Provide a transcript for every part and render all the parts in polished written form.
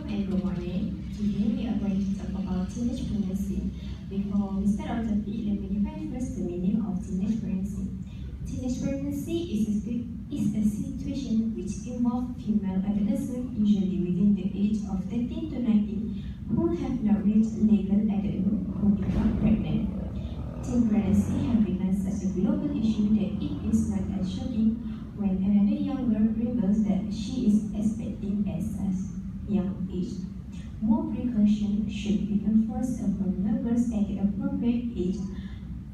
and good morning. Today we are going to talk about teenage pregnancy. Before we start our topic, let me define first the meaning of teenage pregnancy. Teenage pregnancy is a situation which involves female adolescents, usually within the age of 13 to 19, who have not reached legal adulthood, who become pregnant. Teen pregnancy has become such a global issue that it is not as shocking when another young girl reveals that she is expecting at such young age. More precaution should be enforced upon young girls at the appropriate age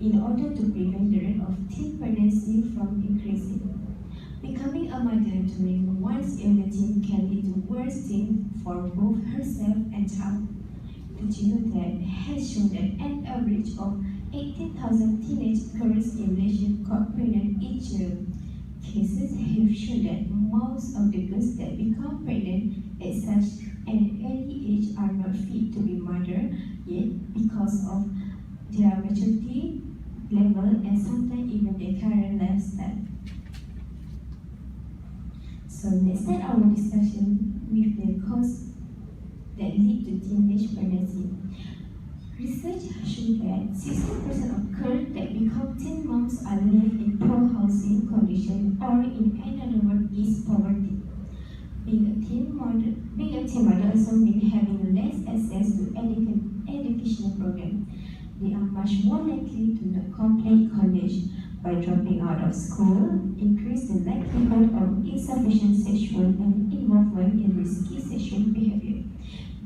in order to prevent the rate of teen pregnancy from increasing. Becoming a mother during one's early teen can lead to worse things for both herself and child. Did you know that has shown that an average of 18,000 teenage girls in Malaysia got pregnant each year? Cases have shown that most of the girls that become pregnant at such an early age are not fit to be mother yet because of their maturity level and sometimes even their current lifestyle. So let's start our discussion with the cause that lead to teenage pregnancy. Research shows that 60% of girls that become teen moms are living in poor housing conditions, or in another word is poverty. Being a teen mother also means having less access to educational programs. They are much more likely to not complete college by dropping out of school, increase the likelihood of insufficient sexual and involvement in risky sexual behavior.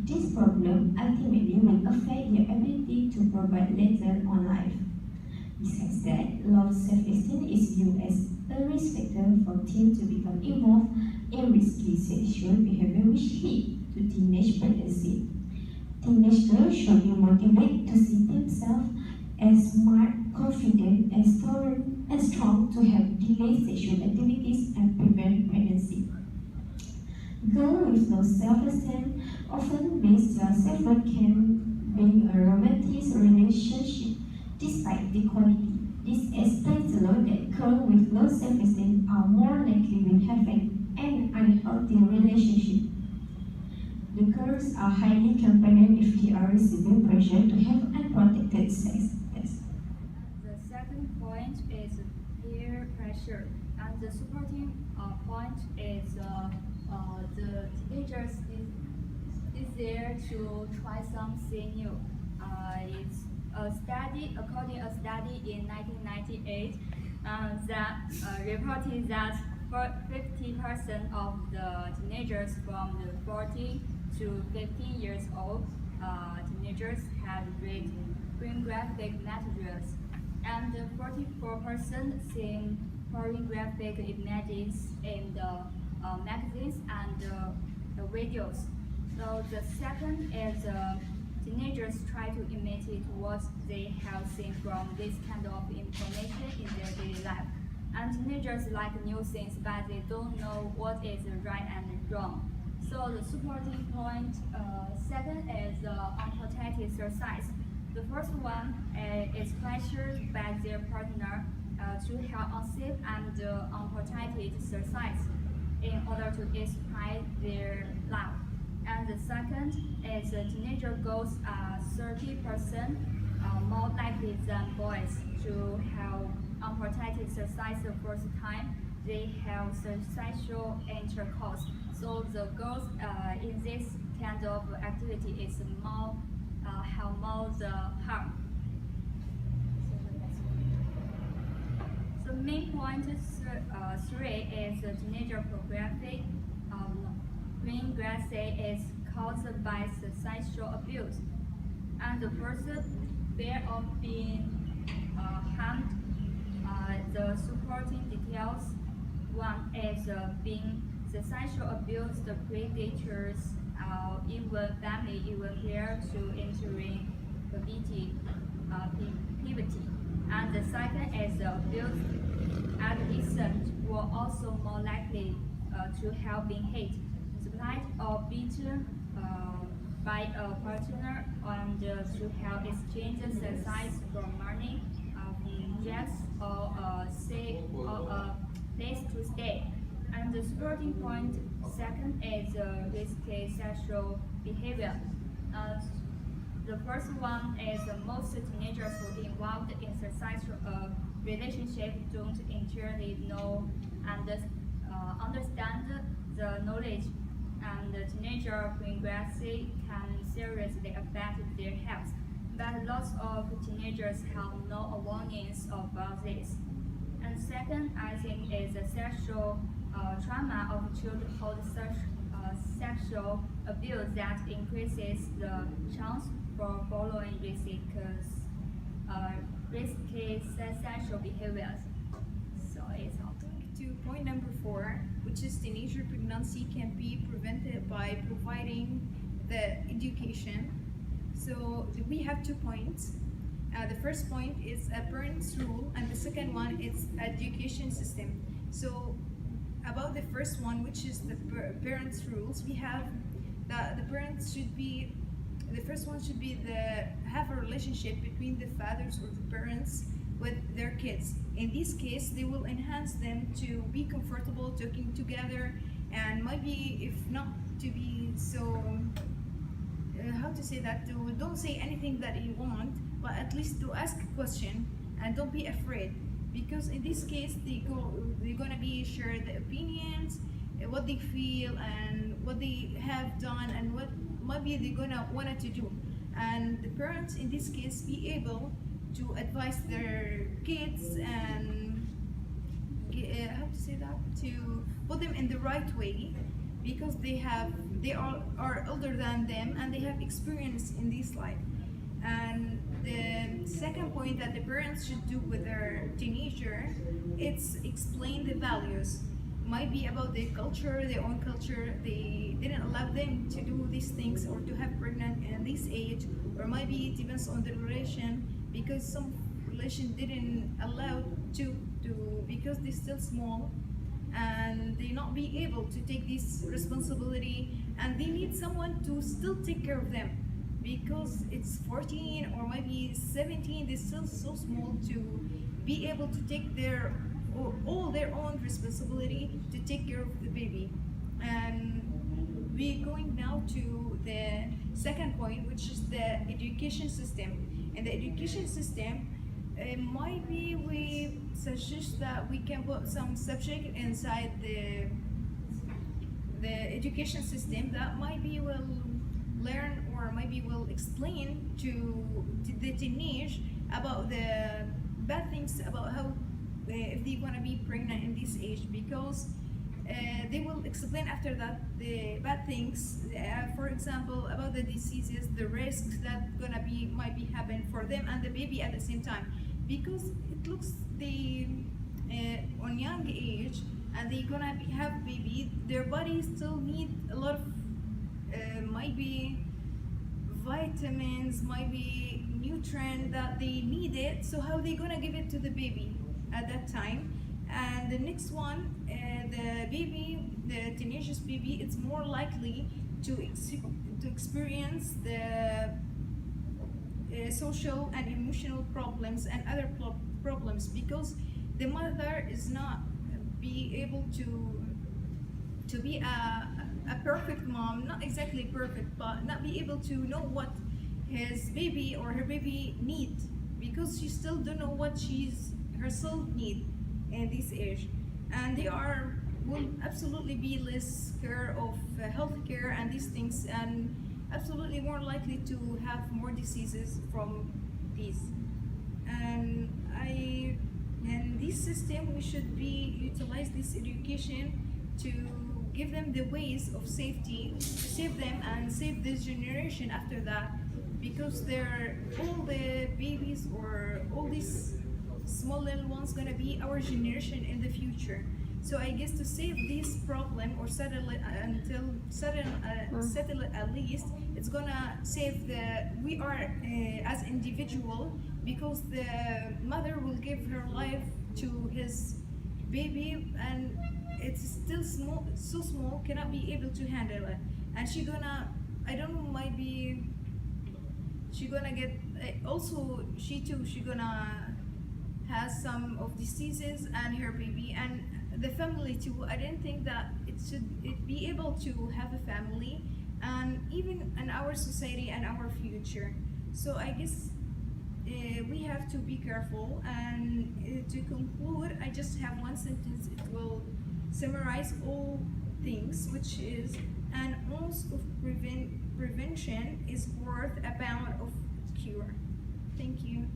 This problem ultimately will affect their ability to provide later on life. Besides that, low self-esteem is viewed as a risk factor for teens to become involved in risky sexual behavior, which lead to teenage pregnancy. Teenage girls should be motivated to see themselves as smart, confident, and strong to have delayed sexual activities and prevent pregnancy. Girls with low self-esteem often base their self-worth can being a romantic relationship despite the quality. This explains alone that girls with low self-esteem are more likely to have an unhealthy relationship. The girls are highly confident if they are receiving pressure to have unprotected sex. The second point is peer pressure, and the supporting point is the teenagers is there to try something new. It's a study, according to a study in 1998, that reported that 50% of the teenagers from the 14 to 15 years old teenagers had read pornographic materials, and 44% seen pornographic images in the magazines and the videos. So the second is teenagers try to imitate what they have seen from this kind of information in their daily life. And teenagers like new things, but they don't know what is right and wrong. So the supporting point, second is unprotected exercise. The first one is pressured by their partner to have unsafe and unprotected exercise in order to express their love. And the second is teenager girls are 30% more likely than boys to have unprotected exercise the first time they have sexual intercourse. So the girls in this kind of activity is more have more the harm. So main point three is the teenager pornography. Pornography is caused by sexual abuse, and the person fear of being harmed. The supporting details. One is being sexual abuse, the predators, even family, even here to entering puberty. And the second is abuse. Adolescents were also more likely to have been hit, supplied or beaten by a partner, and to have exchanged sex for money, drugs, or a place to stay. And the supporting point second is risky sexual behavior. Uh, the first one is most teenagers who involved in the sexual relationship don't entirely know and understand the knowledge, and the teenager pregnancy can seriously affect their health. But lots of teenagers have no awareness about this. And second, I think, is the sexual trauma of childhood sexual abuse that increases the chance for following risky sexual behaviors. So it's all. To point number 4, which is teenager pregnancy can be prevented by providing the education. So we have 2 points. The first point is a parent's rule, and the second one is education system. So about the first one, which is the parents' rules, we have that the parents should be, the first one should be have a relationship between the fathers or the parents with their kids. In this case, they will enhance them to be comfortable talking together, and maybe if not to be so, how to say that, to don't say anything that you want, but at least to ask a question and don't be afraid, because in this case they're gonna be share the opinions, what they feel and what they have done and what maybe they're gonna want to do, and the parents in this case be able to advise their kids and how to say that, to put them in the right way, because they are older than them and they have experience in this life. And the second point that the parents should do with their teenager, it's explain the values. Might be about their culture, their own culture. They didn't allow them to do these things or to have pregnant in this age, or maybe it depends on the relation, because some relation didn't allow to because they're still small and they not be able to take this responsibility, and they need someone to still take care of them, because it's 14 or maybe 17, they're still so small to be able to take all their own responsibility to take care of the baby. And we're going now to the second point, which is the education system. In the education system, maybe we suggest that we can put some subject inside the education system that maybe will learn or maybe will explain to the teenage about the bad things about how if they want to be pregnant in this age, because they will explain after that the bad things, for example about the diseases, the risks that might be happen for them and the baby at the same time, because it looks they on young age and they're gonna have baby, their body still need a lot of might be vitamins, might be nutrient that they need it, so how they gonna give it to the baby at that time. And the next one, the teenager's baby, it's more likely to experience the social and emotional problems and other problems, because the mother is not be able to be a perfect mom, not exactly perfect, but not be able to know what his baby or her baby need, because she still don't know what she's herself need in this age, and they will absolutely be less care of health care and these things, and absolutely more likely to have more diseases from these. And in this system, we should utilize this education to give them the ways of safety, save them and save this generation after that, because all the babies or all these small little ones gonna be our generation in the future. So I guess to save this problem or settle it at least, it's gonna save we are as individual, because the mother will give her life to his baby and it's still small, so small, cannot be able to handle it, and she gonna, I don't know, maybe she gonna get also she gonna has some of diseases and her baby, and the family too. I didn't think that it be able to have a family, and even in our society and our future. So I guess we have to be careful. And to conclude, I just have one sentence. It will summarize all things, which is an ounce of prevention is worth a pound of cure. Thank you.